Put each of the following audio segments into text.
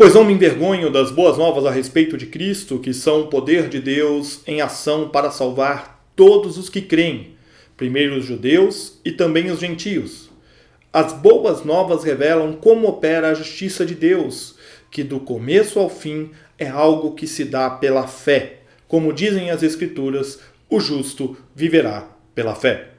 Pois não me envergonho das boas novas a respeito de Cristo, que são o poder de Deus em ação para salvar todos os que creem, primeiro os judeus e também os gentios. As boas novas revelam como opera a justiça de Deus, que do começo ao fim é algo que se dá pela fé. Como dizem as Escrituras, o justo viverá pela fé.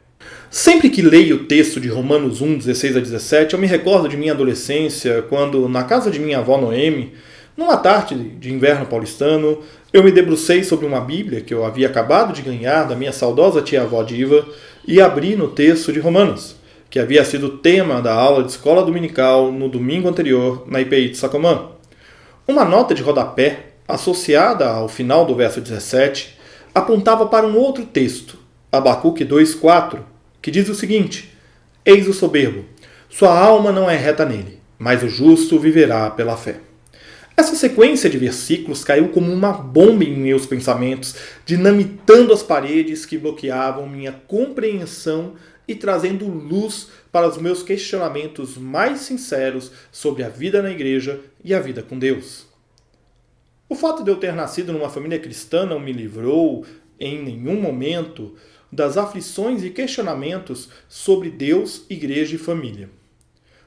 Sempre que leio o texto de Romanos 1, 16 a 17, eu me recordo de minha adolescência, quando, na casa de minha avó Noemi, numa tarde de inverno paulistano, eu me debrucei sobre uma Bíblia que eu havia acabado de ganhar da minha saudosa tia-avó Diva e abri no texto de Romanos, que havia sido tema da aula de escola dominical no domingo anterior na IPI de Sacomã. Uma nota de rodapé, associada ao final do verso 17, apontava para um outro texto, Abacuque 2,4, que diz o seguinte: Eis o soberbo, sua alma não é reta nele, mas o justo viverá pela fé. Essa sequência de versículos caiu como uma bomba em meus pensamentos, dinamitando as paredes que bloqueavam minha compreensão e trazendo luz para os meus questionamentos mais sinceros sobre a vida na igreja e a vida com Deus. O fato de eu ter nascido numa família cristã não me livrou, em nenhum momento, das aflições e questionamentos sobre Deus, igreja e família.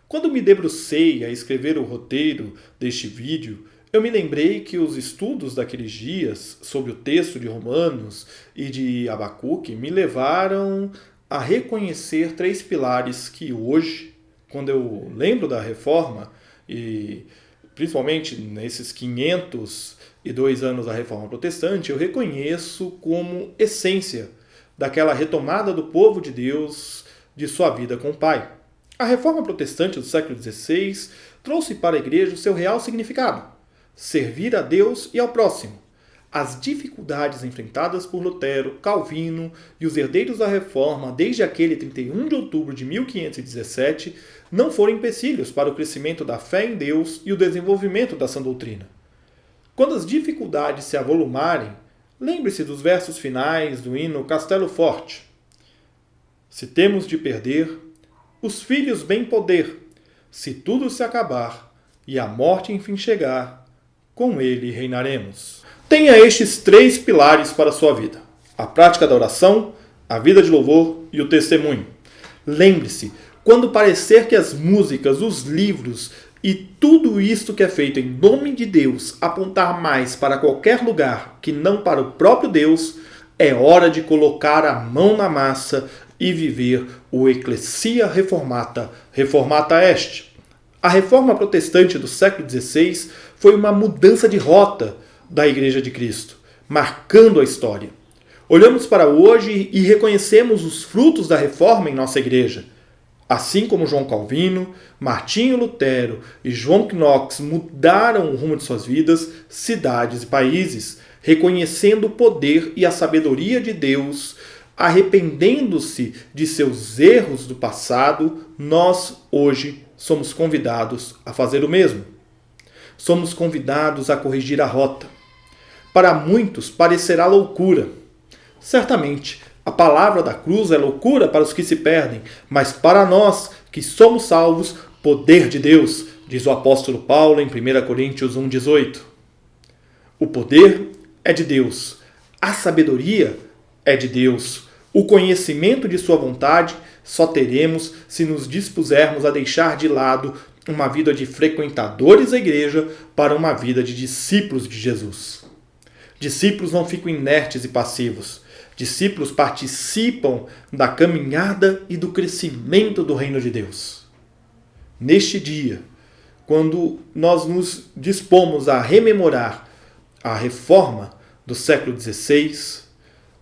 Quando me debrucei a escrever o roteiro deste vídeo, eu me lembrei que os estudos daqueles dias sobre o texto de Romanos e de Abacuque me levaram a reconhecer três pilares que hoje, quando eu lembro da Reforma, e principalmente nesses 502 anos da Reforma Protestante, eu reconheço como essência daquela retomada do povo de Deus de sua vida com o Pai. A Reforma Protestante do século XVI trouxe para a igreja o seu real significado: servir a Deus e ao próximo. As dificuldades enfrentadas por Lutero, Calvino e os herdeiros da Reforma desde aquele 31 de outubro de 1517 não foram empecilhos para o crescimento da fé em Deus e o desenvolvimento da sã doutrina. Quando as dificuldades se avolumarem, lembre-se dos versos finais do hino Castelo Forte. Se temos de perder, os filhos bem poder, se tudo se acabar e a morte enfim chegar, com ele reinaremos. Tenha estes três pilares para a sua vida: a prática da oração, a vida de louvor e o testemunho. Lembre-se, quando parecer que as músicas, os livros e tudo isto que é feito em nome de Deus apontar mais para qualquer lugar que não para o próprio Deus, é hora de colocar a mão na massa e viver o Ecclesia Reformata, Reformata Est. A Reforma Protestante do século XVI foi uma mudança de rota da Igreja de Cristo, marcando a história. Olhamos para hoje e reconhecemos os frutos da Reforma em nossa Igreja. Assim como João Calvino, Martinho Lutero e João Knox mudaram o rumo de suas vidas, cidades e países, reconhecendo o poder e a sabedoria de Deus, arrependendo-se de seus erros do passado, nós hoje somos convidados a fazer o mesmo. Somos convidados a corrigir a rota. Para muitos parecerá loucura. Certamente, a palavra da cruz é loucura para os que se perdem, mas para nós que somos salvos, poder de Deus, diz o apóstolo Paulo em 1 Coríntios 1,18. O poder é de Deus, a sabedoria é de Deus, o conhecimento de sua vontade só teremos se nos dispusermos a deixar de lado uma vida de frequentadores da igreja para uma vida de discípulos de Jesus. Discípulos não ficam inertes e passivos. Discípulos participam da caminhada e do crescimento do reino de Deus. Neste dia, quando nós nos dispomos a rememorar a reforma do século XVI,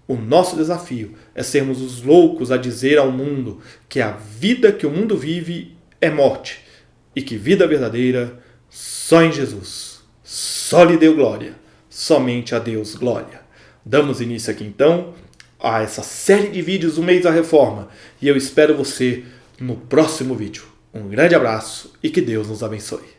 o nosso desafio é sermos os loucos a dizer ao mundo que a vida que o mundo vive é morte e que vida verdadeira só em Jesus. Só lhe deu glória, somente a Deus glória. Damos início aqui então a essa série de vídeos do mês da Reforma e eu espero você no próximo vídeo. Um grande abraço e que Deus nos abençoe.